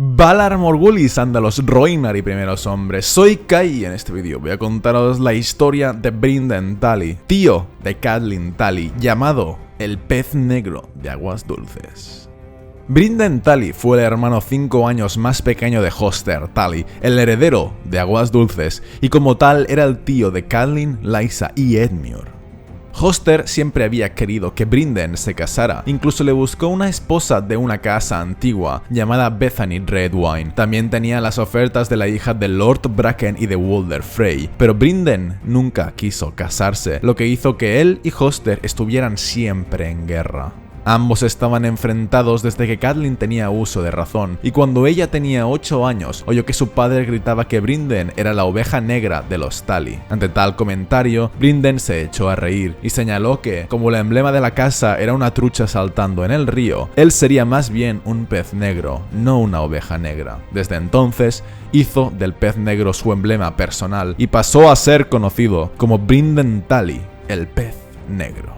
Valar Morghulis, Andalos, Rhoynar y primeros hombres, soy Kai y en este vídeo voy a contaros la historia de Brynden Tully, tío de Catelyn Tully, llamado el pez negro de aguas dulces. Brynden Tully fue el hermano 5 años más pequeño de Hoster Tully, el heredero de aguas dulces, y como tal era el tío de Catelyn, Lysa y Edmure. Hoster siempre había querido que Brynden se casara, incluso le buscó una esposa de una casa antigua llamada Bethany Redwine. También tenía las ofertas de la hija de Lord Bracken y de Walder Frey, pero Brynden nunca quiso casarse, lo que hizo que él y Hoster estuvieran siempre en guerra. Ambos estaban enfrentados desde que Catelyn tenía uso de razón, y cuando ella tenía 8 años, oyó que su padre gritaba que Brynden era la oveja negra de los Tully. Ante tal comentario, Brynden se echó a reír y señaló que, como el emblema de la casa era una trucha saltando en el río, él sería más bien un pez negro, no una oveja negra. Desde entonces, hizo del pez negro su emblema personal y pasó a ser conocido como Brynden Tully, el pez negro.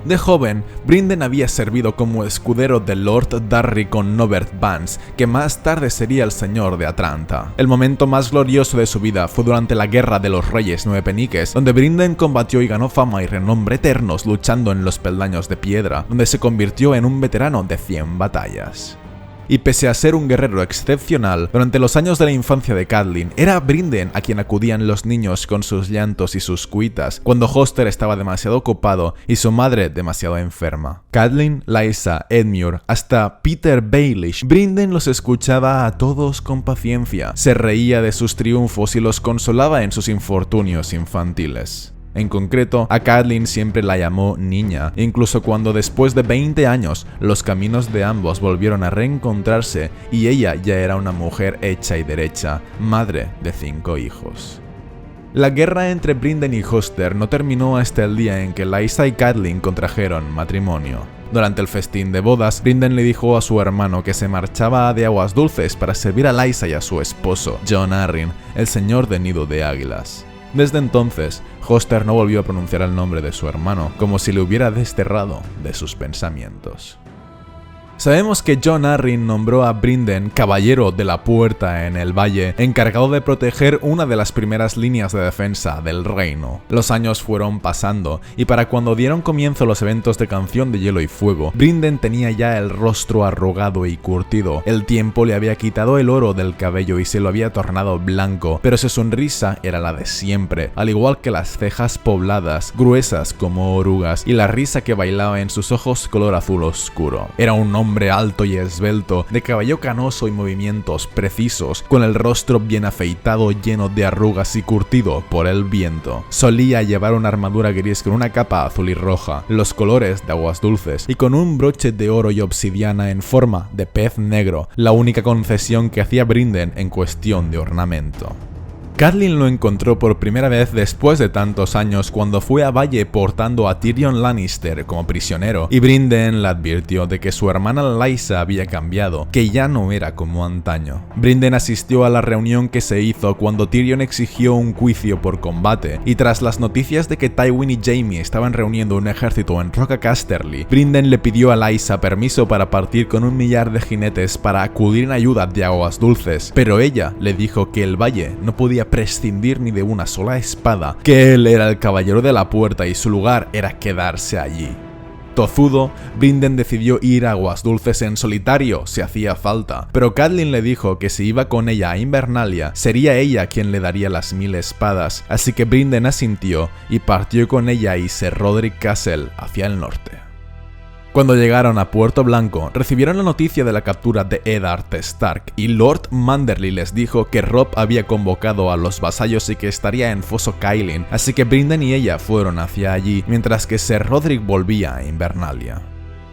De joven, Brynden había servido como escudero de Lord Darry con Nobert Vance, que más tarde sería el señor de Atlanta. El momento más glorioso de su vida fue durante la Guerra de los Reyes Nueve Peniques, donde Brynden combatió y ganó fama y renombre eternos luchando en los peldaños de piedra, donde se convirtió en un veterano de 100 batallas. Y pese a ser un guerrero excepcional, durante los años de la infancia de Catelyn, era Brynden a quien acudían los niños con sus llantos y sus cuitas, cuando Hoster estaba demasiado ocupado y su madre demasiado enferma. Catelyn, Lysa, Edmure, hasta Peter Baelish, Brynden los escuchaba a todos con paciencia, se reía de sus triunfos y los consolaba en sus infortunios infantiles. En concreto, a Catelyn siempre la llamó niña, incluso cuando después de 20 años los caminos de ambos volvieron a reencontrarse y ella ya era una mujer hecha y derecha, madre de 5 hijos. La guerra entre Brynden y Hoster no terminó hasta el día en que Lysa y Catelyn contrajeron matrimonio. Durante el festín de bodas, Brynden le dijo a su hermano que se marchaba de aguas dulces para servir a Lysa y a su esposo, Jon Arryn, el señor de Nido de Águilas. Desde entonces, Hoster no volvió a pronunciar el nombre de su hermano, como si le hubiera desterrado de sus pensamientos. Sabemos que Jon Arryn nombró a Brynden Caballero de la Puerta en el Valle, encargado de proteger una de las primeras líneas de defensa del reino. Los años fueron pasando, y para cuando dieron comienzo los eventos de Canción de Hielo y Fuego, Brynden tenía ya el rostro arrugado y curtido. El tiempo le había quitado el oro del cabello y se lo había tornado blanco, pero su sonrisa era la de siempre, al igual que las cejas pobladas, gruesas como orugas, y la risa que bailaba en sus ojos color azul oscuro. Era un hombre alto y esbelto, de cabello canoso y movimientos precisos, con el rostro bien afeitado, lleno de arrugas y curtido por el viento. Solía llevar una armadura gris con una capa azul y roja, los colores de aguas dulces, y con un broche de oro y obsidiana en forma de pez negro, la única concesión que hacía Brynden en cuestión de ornamento. Catelyn lo encontró por primera vez después de tantos años cuando fue a Valle portando a Tyrion Lannister como prisionero, y Brynden le advirtió de que su hermana Lysa había cambiado, que ya no era como antaño. Brynden asistió a la reunión que se hizo cuando Tyrion exigió un juicio por combate, y tras las noticias de que Tywin y Jaime estaban reuniendo un ejército en Roca Casterly, Brynden le pidió a Lysa permiso para partir con 1.000.000 de jinetes para acudir en ayuda de aguas dulces, pero ella le dijo que el Valle no podía prescindir ni de una sola espada, que él era el caballero de la puerta y su lugar era quedarse allí. Tozudo, Brynden decidió ir a aguas dulces en solitario si hacía falta, pero Catelyn le dijo que si iba con ella a Invernalia, sería ella quien le daría las 1000 espadas, así que Brynden asintió y partió con ella y Ser Roderick Castle hacia el norte. Cuando llegaron a Puerto Blanco, recibieron la noticia de la captura de Eddard Stark y Lord Manderly les dijo que Robb había convocado a los vasallos y que estaría en Foso Cailin, así que Brynden y ella fueron hacia allí, mientras que Ser Roderick volvía a Invernalia.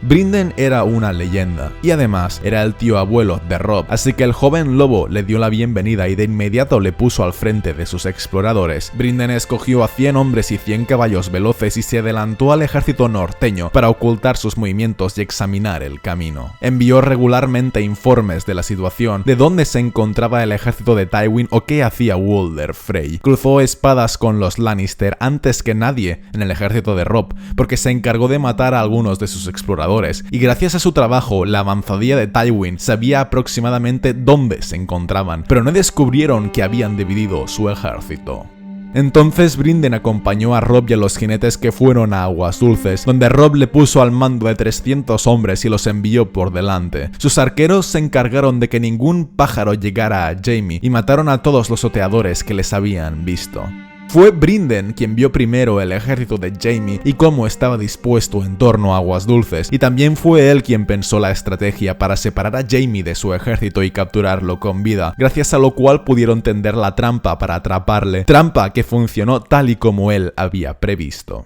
Brynden era una leyenda, y además era el tío abuelo de Robb, así que el joven lobo le dio la bienvenida y de inmediato le puso al frente de sus exploradores. Brynden escogió a 100 hombres y 100 caballos veloces y se adelantó al ejército norteño para ocultar sus movimientos y examinar el camino. Envió regularmente informes de la situación, de dónde se encontraba el ejército de Tywin o qué hacía Walder Frey. Cruzó espadas con los Lannister antes que nadie en el ejército de Robb, porque se encargó de matar a algunos de sus exploradores exploradores, y gracias a su trabajo la avanzadilla de Tywin sabía aproximadamente dónde se encontraban, pero no descubrieron que habían dividido su ejército. Entonces Brinden acompañó a Robb y a los jinetes que fueron a Aguas Dulces, donde Robb le puso al mando de 300 hombres y los envió por delante. Sus arqueros se encargaron de que ningún pájaro llegara a Jaime y mataron a todos los oteadores que les habían visto. Fue Brinden quien vio primero el ejército de Jaime y cómo estaba dispuesto en torno a Aguas Dulces, y también fue él quien pensó la estrategia para separar a Jaime de su ejército y capturarlo con vida, gracias a lo cual pudieron tender la trampa para atraparle, trampa que funcionó tal y como él había previsto.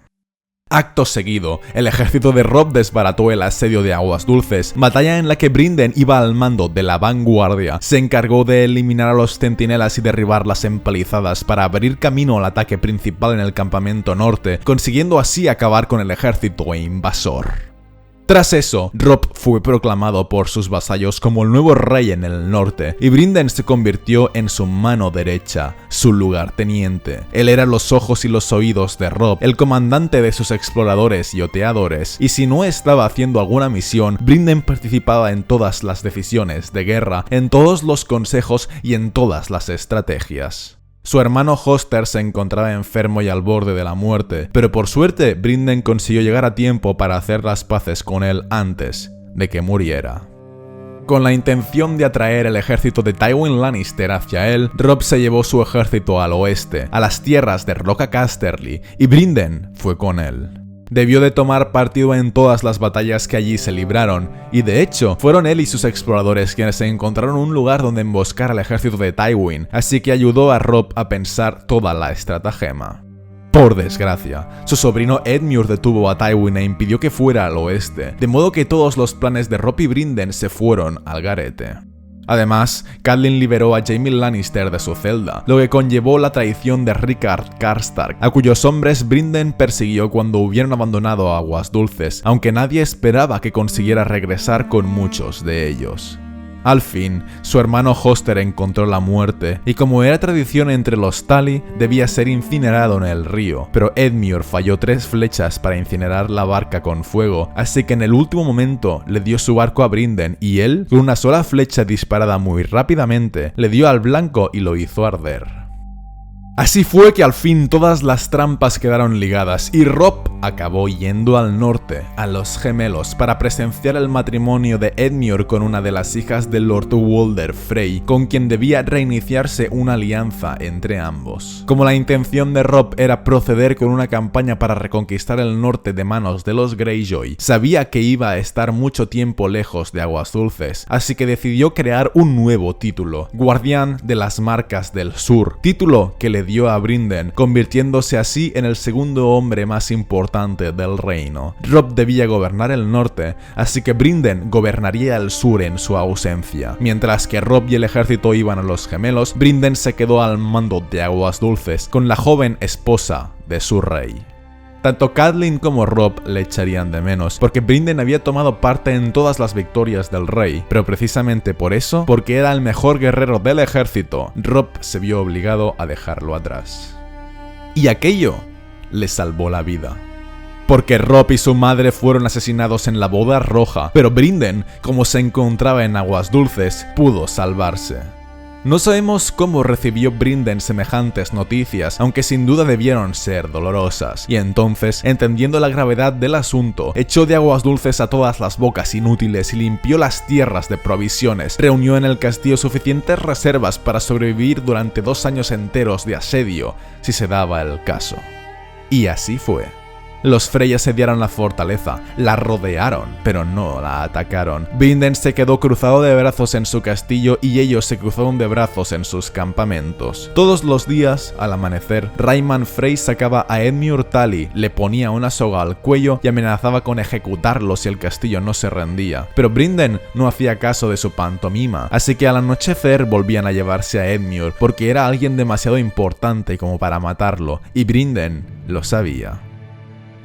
Acto seguido, el ejército de Robb desbarató el asedio de Aguas Dulces, batalla en la que Brinden iba al mando de la vanguardia. Se encargó de eliminar a los centinelas y derribar las empalizadas para abrir camino al ataque principal en el campamento norte, consiguiendo así acabar con el ejército invasor. Tras eso, Robb fue proclamado por sus vasallos como el nuevo rey en el norte, y Brinden se convirtió en su mano derecha, su lugarteniente. Él era los ojos y los oídos de Robb, el comandante de sus exploradores y oteadores, y si no estaba haciendo alguna misión, Brinden participaba en todas las decisiones de guerra, en todos los consejos y en todas las estrategias. Su hermano Hoster se encontraba enfermo y al borde de la muerte, pero por suerte Brinden consiguió llegar a tiempo para hacer las paces con él antes de que muriera. Con la intención de atraer el ejército de Tywin Lannister hacia él, Robb se llevó su ejército al oeste, a las tierras de Roca Casterly, y Brinden fue con él. Debió de tomar partido en todas las batallas que allí se libraron, y de hecho, fueron él y sus exploradores quienes encontraron un lugar donde emboscar al ejército de Tywin, así que ayudó a Robb a pensar toda la estratagema. Por desgracia, su sobrino Edmure detuvo a Tywin e impidió que fuera al oeste, de modo que todos los planes de Robb y Brinden se fueron al garete. Además, Catelyn liberó a Jaime Lannister de su celda, lo que conllevó la traición de Rickard Karstark, a cuyos hombres Brinden persiguió cuando hubieron abandonado Aguas Dulces, aunque nadie esperaba que consiguiera regresar con muchos de ellos. Al fin, su hermano Hoster encontró la muerte, y como era tradición entre los Tully, debía ser incinerado en el río, pero Edmure falló 3 flechas para incinerar la barca con fuego, así que en el último momento le dio su arco a Brinden y él, con una sola flecha disparada muy rápidamente, le dio al blanco y lo hizo arder. Así fue que al fin todas las trampas quedaron ligadas y Robb acabó yendo al norte, a los Gemelos, para presenciar el matrimonio de Edmure con una de las hijas de Lord Walder Frey, con quien debía reiniciarse una alianza entre ambos. Como la intención de Robb era proceder con una campaña para reconquistar el norte de manos de los Greyjoy, sabía que iba a estar mucho tiempo lejos de Aguas Dulces, así que decidió crear un nuevo título, Guardián de las Marcas del Sur, título que le dio a Brinden, convirtiéndose así en el segundo hombre más importante del reino. Robb debía gobernar el norte, así que Brinden gobernaría el sur en su ausencia. Mientras que Robb y el ejército iban a los Gemelos, Brinden se quedó al mando de Aguas Dulces, con la joven esposa de su rey. Tanto Catelyn como Robb le echarían de menos, porque Brinden había tomado parte en todas las victorias del rey, pero precisamente por eso, porque era el mejor guerrero del ejército, Robb se vio obligado a dejarlo atrás. Y aquello le salvó la vida. Porque Robb y su madre fueron asesinados en la Boda Roja, pero Brinden, como se encontraba en Aguas Dulces, pudo salvarse. No sabemos cómo recibió Brinden semejantes noticias, aunque sin duda debieron ser dolorosas, y entonces, entendiendo la gravedad del asunto, echó de Aguas Dulces a todas las bocas inútiles y limpió las tierras de provisiones, reunió en el castillo suficientes reservas para sobrevivir durante 2 años enteros de asedio, si se daba el caso. Y así fue. Los Frey asediaron la fortaleza, la rodearon, pero no la atacaron. Brinden se quedó cruzado de brazos en su castillo y ellos se cruzaron de brazos en sus campamentos. Todos los días, al amanecer, Rayman Frey sacaba a Edmure Tully, le ponía una soga al cuello y amenazaba con ejecutarlo si el castillo no se rendía. Pero Brinden no hacía caso de su pantomima, así que al anochecer volvían a llevarse a Edmure porque era alguien demasiado importante como para matarlo, y Brinden lo sabía.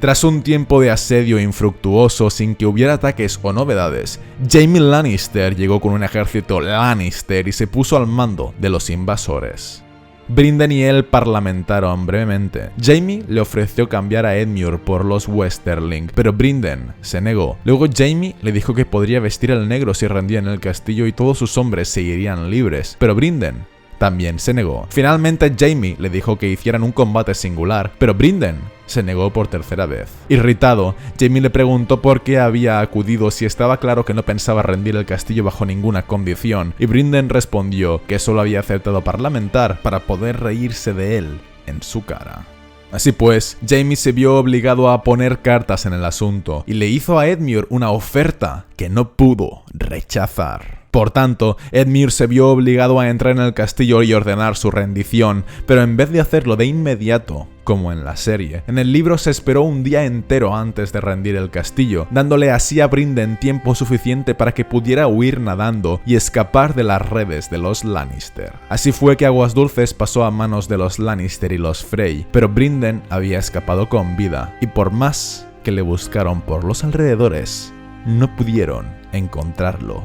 Tras un tiempo de asedio infructuoso sin que hubiera ataques o novedades, Jaime Lannister llegó con un ejército Lannister y se puso al mando de los invasores. Brinden y él parlamentaron brevemente. Jaime le ofreció cambiar a Edmure por los Westerling, pero Brinden se negó. Luego Jaime le dijo que podría vestir al negro si rendía en el castillo y todos sus hombres seguirían libres, pero Brinden también se negó. Finalmente Jaime le dijo que hicieran un combate singular, pero Brinden se negó por tercera vez. Irritado, Jaime le preguntó por qué había acudido si estaba claro que no pensaba rendir el castillo bajo ninguna condición, y Brinden respondió que solo había aceptado parlamentar para poder reírse de él en su cara. Así pues, Jaime se vio obligado a poner cartas en el asunto y le hizo a Edmure una oferta que no pudo rechazar. Por tanto, Edmure se vio obligado a entrar en el castillo y ordenar su rendición, pero en vez de hacerlo de inmediato, como en la serie, en el libro se esperó un día entero antes de rendir el castillo, dándole así a Brinden tiempo suficiente para que pudiera huir nadando y escapar de las redes de los Lannister. Así fue que Aguas Dulces pasó a manos de los Lannister y los Frey, pero Brinden había escapado con vida, y por más que le buscaron por los alrededores, no pudieron encontrarlo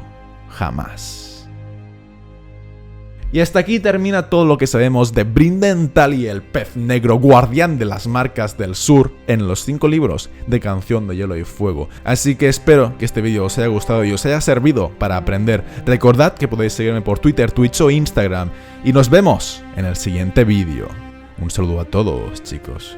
jamás. Y hasta aquí termina todo lo que sabemos de Brinden Tully, el pez negro, guardián de las marcas del sur, en los 5 libros de Canción de Hielo y Fuego. Así que espero que este vídeo os haya gustado y os haya servido para aprender. Recordad que podéis seguirme por Twitter, Twitch o Instagram, y nos vemos en el siguiente vídeo. Un saludo a todos, chicos.